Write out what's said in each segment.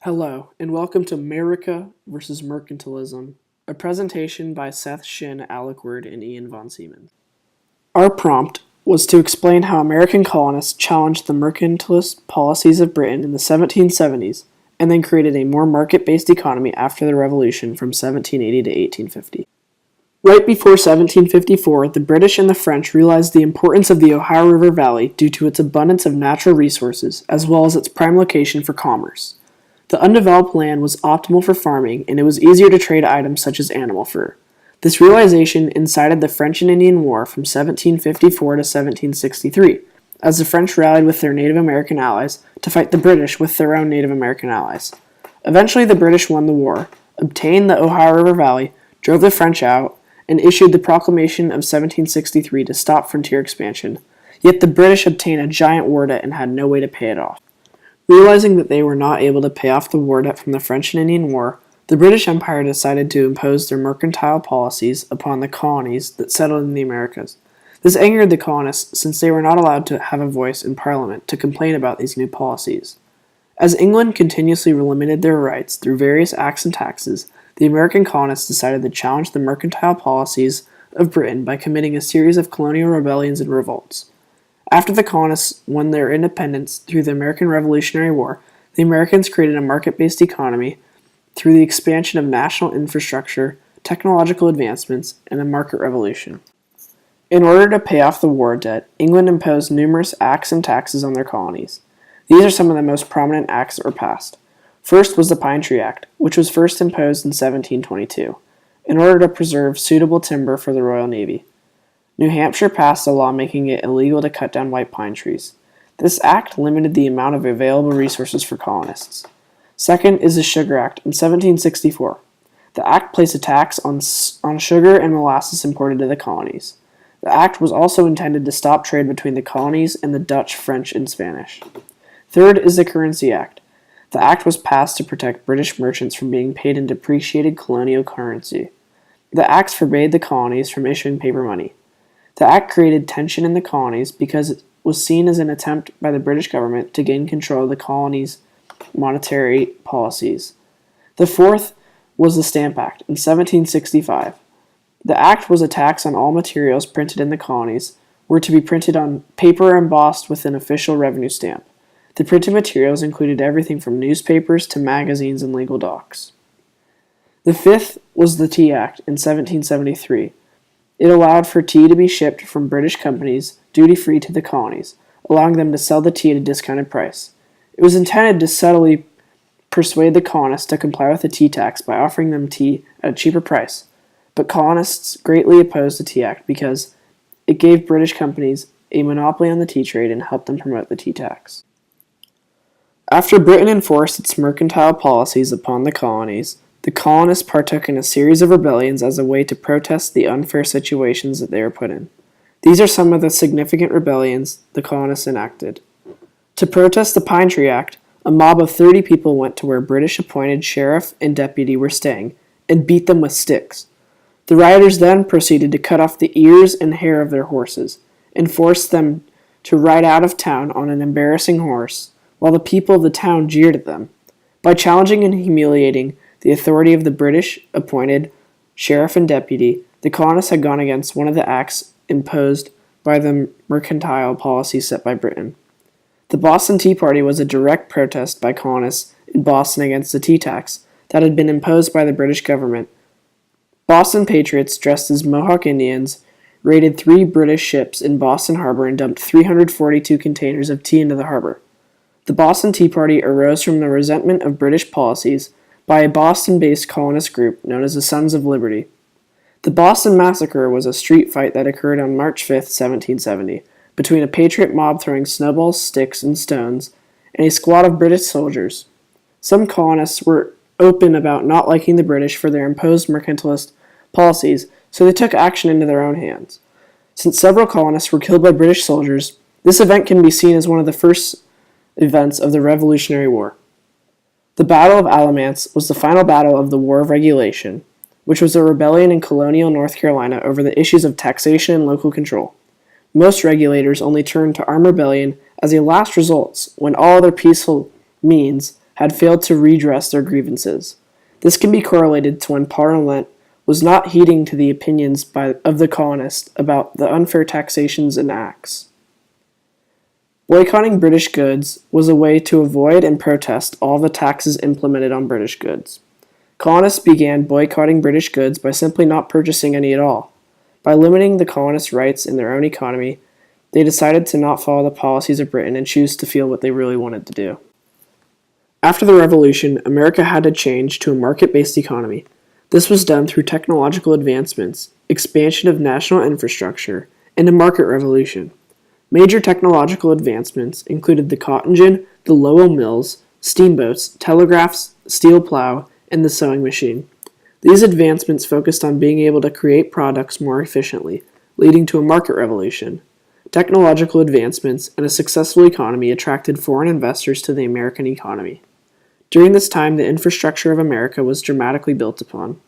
Hello, and welcome to Merica versus Mercantilism, a presentation by Seth Shin, Alec Word, and Ian von Siemens. Our prompt was to explain how American colonists challenged the mercantilist policies of Britain in the 1770s and then created a more market-based economy after the Revolution from 1780 to 1850. Right before 1754, the British and the French realized the importance of the Ohio River Valley due to its abundance of natural resources as well as its prime location for commerce. The undeveloped land was optimal for farming, and it was easier to trade items such as animal fur. This realization incited the French and Indian War from 1754 to 1763, as the French rallied with their Native American allies to fight the British with their own Native American allies. Eventually, the British won the war, obtained the Ohio River Valley, drove the French out, and issued the Proclamation of 1763 to stop frontier expansion. Yet the British obtained a giant war debt and had no way to pay it off. Realizing that they were not able to pay off the war debt from the French and Indian War, the British Empire decided to impose their mercantile policies upon the colonies that settled in the Americas. This angered the colonists since they were not allowed to have a voice in Parliament to complain about these new policies. As England continuously limited their rights through various acts and taxes, the American colonists decided to challenge the mercantile policies of Britain by committing a series of colonial rebellions and revolts. After the colonists won their independence through the American Revolutionary War, the Americans created a market-based economy through the expansion of national infrastructure, technological advancements, and a market revolution. In order to pay off the war debt, England imposed numerous acts and taxes on their colonies. These are some of the most prominent acts that were passed. First was the Pine Tree Act, which was first imposed in 1722, in order to preserve suitable timber for the Royal Navy. New Hampshire passed a law making it illegal to cut down white pine trees. This act limited the amount of available resources for colonists. Second is the Sugar Act in 1764. The act placed a tax on sugar and molasses imported to the colonies. The act was also intended to stop trade between the colonies and the Dutch, French, and Spanish. Third is the Currency Act. The act was passed to protect British merchants from being paid in depreciated colonial currency. The act forbade the colonies from issuing paper money. The act created tension in the colonies because it was seen as an attempt by the British government to gain control of the colonies' monetary policies. The fourth was the Stamp Act in 1765. The act was a tax on all materials printed in the colonies were to be printed on paper embossed with an official revenue stamp. The printed materials included everything from newspapers to magazines and legal docs. The fifth was the Tea Act in 1773. It allowed for tea to be shipped from British companies duty-free to the colonies, allowing them to sell the tea at a discounted price. It was intended to subtly persuade the colonists to comply with the tea tax by offering them tea at a cheaper price, but colonists greatly opposed the Tea Act because it gave British companies a monopoly on the tea trade and helped them promote the tea tax. After Britain enforced its mercantile policies upon the colonies, the colonists partook in a series of rebellions as a way to protest the unfair situations that they were put in. These are some of the significant rebellions the colonists enacted. To protest the Pine Tree Act, a mob of 30 people went to where British-appointed sheriff and deputy were staying and beat them with sticks. The rioters then proceeded to cut off the ears and hair of their horses and forced them to ride out of town on an embarrassing horse, while the people of the town jeered at them. By challenging and humiliating the authority of the British-appointed sheriff and deputy, the colonists had gone against one of the acts imposed by the mercantile policy set by Britain. The Boston Tea Party was a direct protest by colonists in Boston against the tea tax that had been imposed by the British government. Boston patriots dressed as Mohawk Indians raided 3 British ships in Boston Harbor and dumped 342 containers of tea into the harbor. The Boston Tea Party arose from the resentment of British policies by a Boston-based colonist group known as the Sons of Liberty. The Boston Massacre was a street fight that occurred on March 5, 1770, between a patriot mob throwing snowballs, sticks, and stones, and a squad of British soldiers. Some colonists were open about not liking the British for their imposed mercantilist policies, so they took action into their own hands. Since several colonists were killed by British soldiers, this event can be seen as one of the first events of the Revolutionary War. The Battle of Alamance was the final battle of the War of Regulation, which was a rebellion in colonial North Carolina over the issues of taxation and local control. Most regulators only turned to armed rebellion as a last resort when all other peaceful means had failed to redress their grievances. This can be correlated to when Parliament was not heeding to the opinions of the colonists about the unfair taxations and acts. Boycotting British goods was a way to avoid and protest all the taxes implemented on British goods. Colonists began boycotting British goods by simply not purchasing any at all. By limiting the colonists' rights in their own economy, they decided to not follow the policies of Britain and choose to feel what they really wanted to do. After the Revolution, America had to change to a market-based economy. This was done through technological advancements, expansion of national infrastructure, and a market revolution. Major technological advancements included the cotton gin, the Lowell mills, steamboats, telegraphs, steel plow, and the sewing machine. These advancements focused on being able to create products more efficiently, leading to a market revolution. Technological advancements and a successful economy attracted foreign investors to the American economy. During this time, the infrastructure of America was dramatically built upon.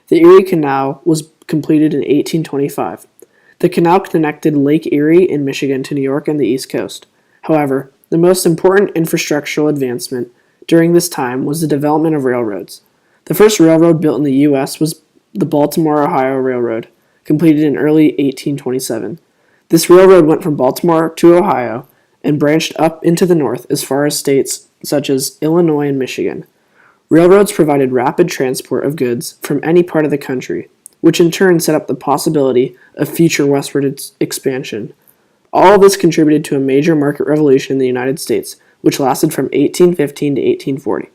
The Erie Canal was completed in 1825. The canal connected Lake Erie in Michigan to New York and the East Coast. However, the most important infrastructural advancement during this time was the development of railroads. The first railroad built in the U.S. was the Baltimore-Ohio Railroad, completed in early 1827. This railroad went from Baltimore to Ohio and branched up into the north as far as states such as Illinois and Michigan. Railroads provided rapid transport of goods from any part of the country, which in turn set up the possibility of future westward expansion. All of this contributed to a major market revolution in the United States, which lasted from 1815 to 1840.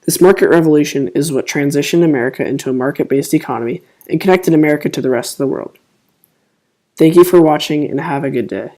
This market revolution is what transitioned America into a market-based economy and connected America to the rest of the world. Thank you for watching and have a good day.